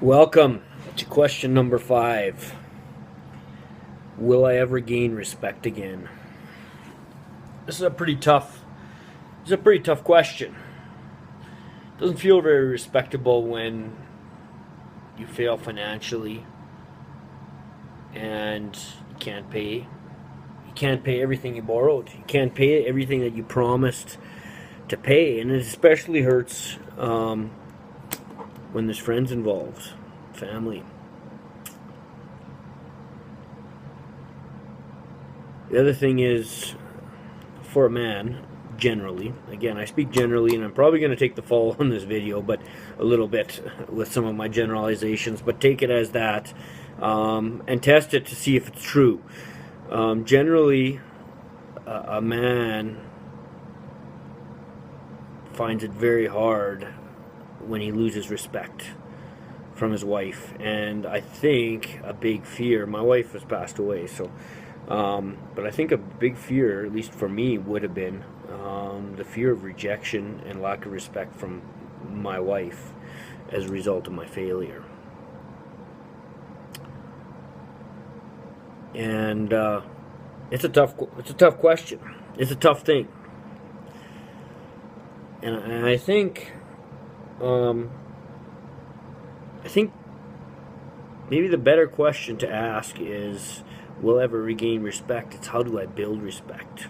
Welcome to question number 5. Will I ever gain respect again? This is a pretty tough question. It doesn't feel very respectable when you fail financially and you can't pay everything you borrowed. You can't pay everything that you promised to pay, and it especially hurts when there's friends involved, family. The other thing is, for a man, generally, again, I speak generally, and I'm probably going to take the fall on this video, but a little bit with some of my generalizations, but take it as that, and test it to see if it's true. Generally, a man finds it very hard when he loses respect from his wife, and I think a big fear, my wife has passed away, so but I think a big fear, at least for me, would have been the fear of rejection and lack of respect from my wife as a result of my failure. And it's a tough question. It's a tough thing, and I think maybe the better question to ask is, will I ever regain respect? It's how do I build respect?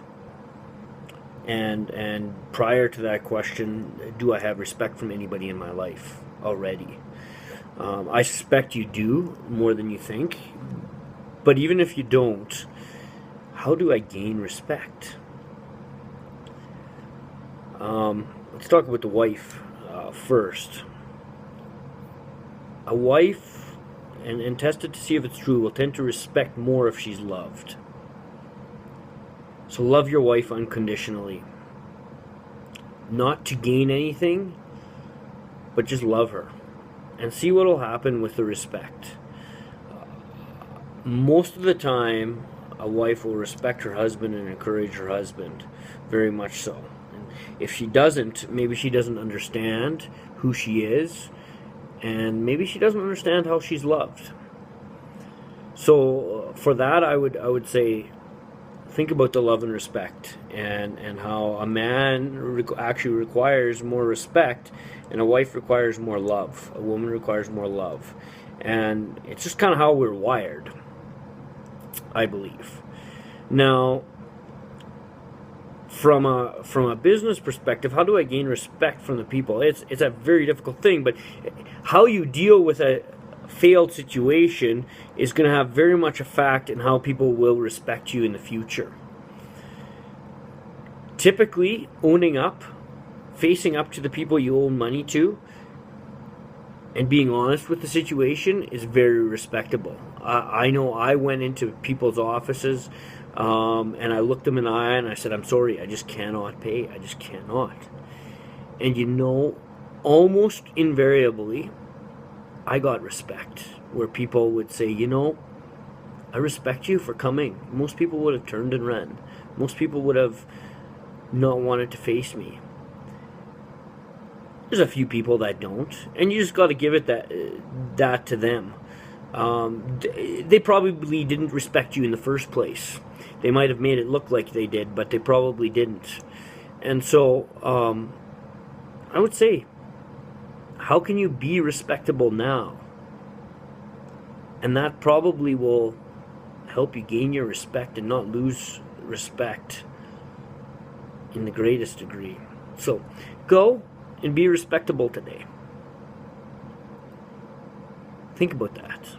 And prior to that question, do I have respect from anybody in my life already? I suspect you do, more than you think. But even if you don't, how do I gain respect? Let's talk about the wife first. A wife, and test it to see if it's true, will tend to respect more if she's loved. So love your wife unconditionally. Not to gain anything, but just love her. And see what will happen with the respect. Most of the time, a wife will respect her husband and encourage her husband. Very much so. And if she doesn't, maybe she doesn't understand who she is, and maybe she doesn't understand how she's loved. So for that, I would say, think about the love and respect, and how a man actually requires more respect, and a wife requires more love. A woman requires more love, and it's just kind of how we're wired, I believe. Now, from a business perspective, how do I gain respect from the people? It's a very difficult thing, but how you deal with a failed situation is going to have very much a fact in how people will respect you in the future. Typically, owning up, facing up to the people you owe money to, and being honest with the situation is very respectable. I know I went into people's offices and I looked them in the eye and I said, I'm sorry, I just cannot pay. I just cannot. And almost invariably, I got respect, where people would say, I respect you for coming. Most people would have turned and run. Most people would have not wanted to face me. There's a few people that don't, and you just got to give it that to them. They probably didn't respect you in the first place. They might have made it look like they did, but they probably didn't. And so I would say, how can you be respectable now? And that probably will help you gain your respect and not lose respect in the greatest degree. So go and be respectable today. Think about that.